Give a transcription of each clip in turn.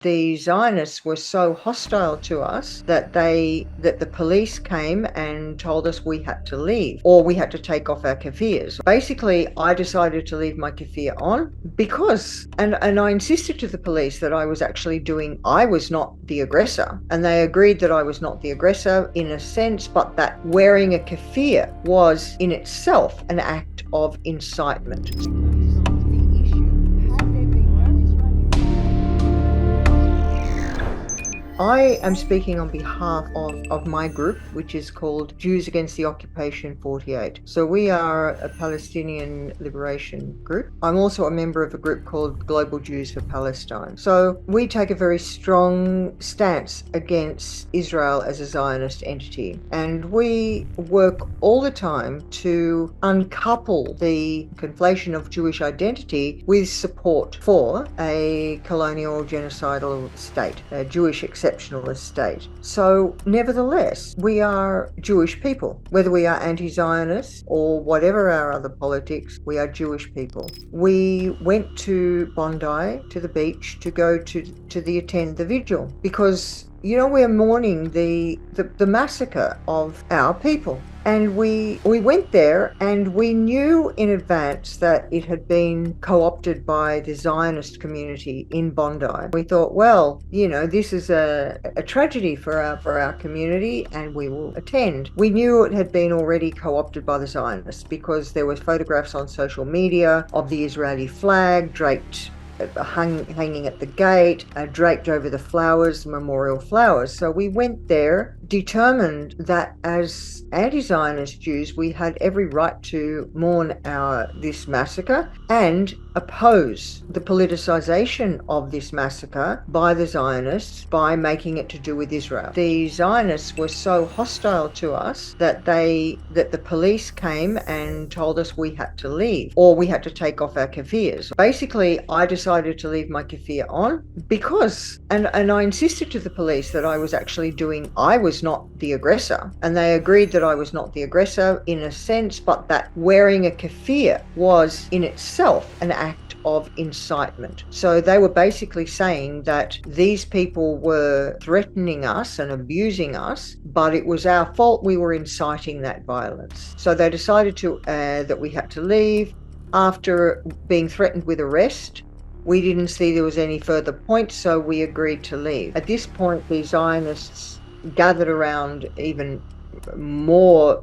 The Zionists were so hostile to us that the police came and told us we had to leave, or we had to take off our kafirs. Basically, I decided to leave my kafir on because, and I insisted to the police that I was not the aggressor. And they agreed that I was not the aggressor in a sense, but that wearing a kafir was in itself an act of incitement. I am speaking on behalf of my group, which is called Jews Against the Occupation 48. So we are a Palestinian liberation group. I'm also a member of a group called Global Jews for Palestine. So we take a very strong stance against Israel as a Zionist entity. And we work all the time to uncouple the conflation of Jewish identity with support for a colonial genocidal state, a Jewish exceptionalist state. So nevertheless, we are Jewish people. Whether we are anti-Zionists or whatever our other politics, we are Jewish people. We went to Bondi, to the beach, to go to attend the vigil because, you know, we're mourning the massacre of our people. And we went there and we knew in advance that it had been co-opted by the Zionist community in Bondi. We thought, well, you know, this is a tragedy for our community and we will attend. We knew it had been already co-opted by the Zionists because there were photographs on social media of the Israeli flag draped hanging at the gate, draped over the flowers, memorial flowers. So we went there determined that as anti-Zionist Jews, we had every right to mourn this massacre and oppose the politicization of this massacre by the Zionists by making it to do with Israel. The Zionists were so hostile to us that the police came and told us we had to leave, or we had to take off our kafirs. Basically, I decided to leave my kafir on because, and I insisted to the police that I was not the aggressor. And they agreed that I was not the aggressor in a sense, but that wearing a kafir was in itself an act of incitement. So they were basically saying that these people were threatening us and abusing us, but it was our fault we were inciting that violence. So they decided that we had to leave. After being threatened with arrest, we didn't see there was any further point, so we agreed to leave. At this point, the Zionists gathered around even more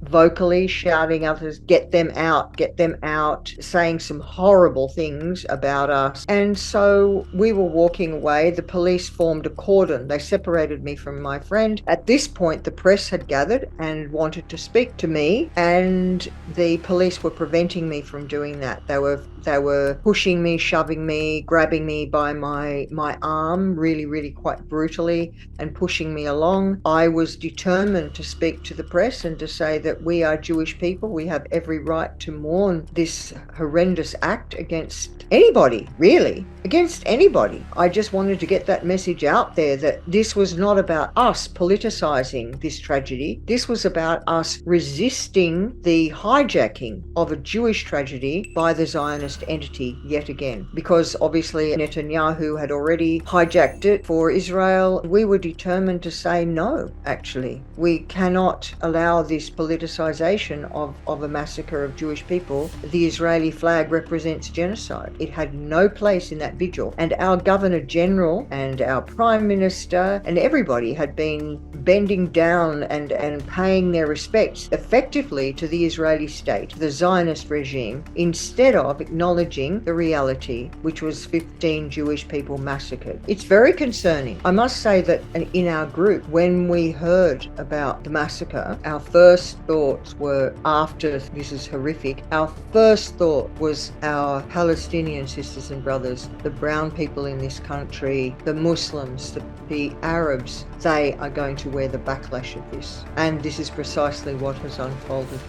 vocally, shouting at us, get them out, saying some horrible things about us. And so we were walking away. The police formed a cordon. They separated me from my friend. At this point, the press had gathered and wanted to speak to me, and the police were preventing me from doing that. They were pushing me, shoving me, grabbing me by my arm really, really quite brutally and pushing me along. I was determined to speak to the press and to say that we are Jewish people. We have every right to mourn this horrendous act against anybody, really, against anybody. I just wanted to get that message out there that this was not about us politicizing this tragedy. This was about us resisting the hijacking of a Jewish tragedy by the Zionist entity yet again. Because obviously Netanyahu had already hijacked it for Israel. We were determined to say no, actually. We cannot allow this politicization of a massacre of Jewish people. The Israeli flag represents genocide. It had no place in that vigil. And our Governor General and our Prime Minister and everybody had been bending down and paying their respects effectively to the Israeli state, the Zionist regime, instead of acknowledging the reality, which was 15 Jewish people massacred. It's very concerning. I must say that in our group, when we heard about the massacre, our first thoughts were, after this is horrific, our first thought was our Palestinian sisters and brothers, the brown people in this country, the Muslims, the Arabs. They are going to wear the backlash of this. And this is precisely what has unfolded.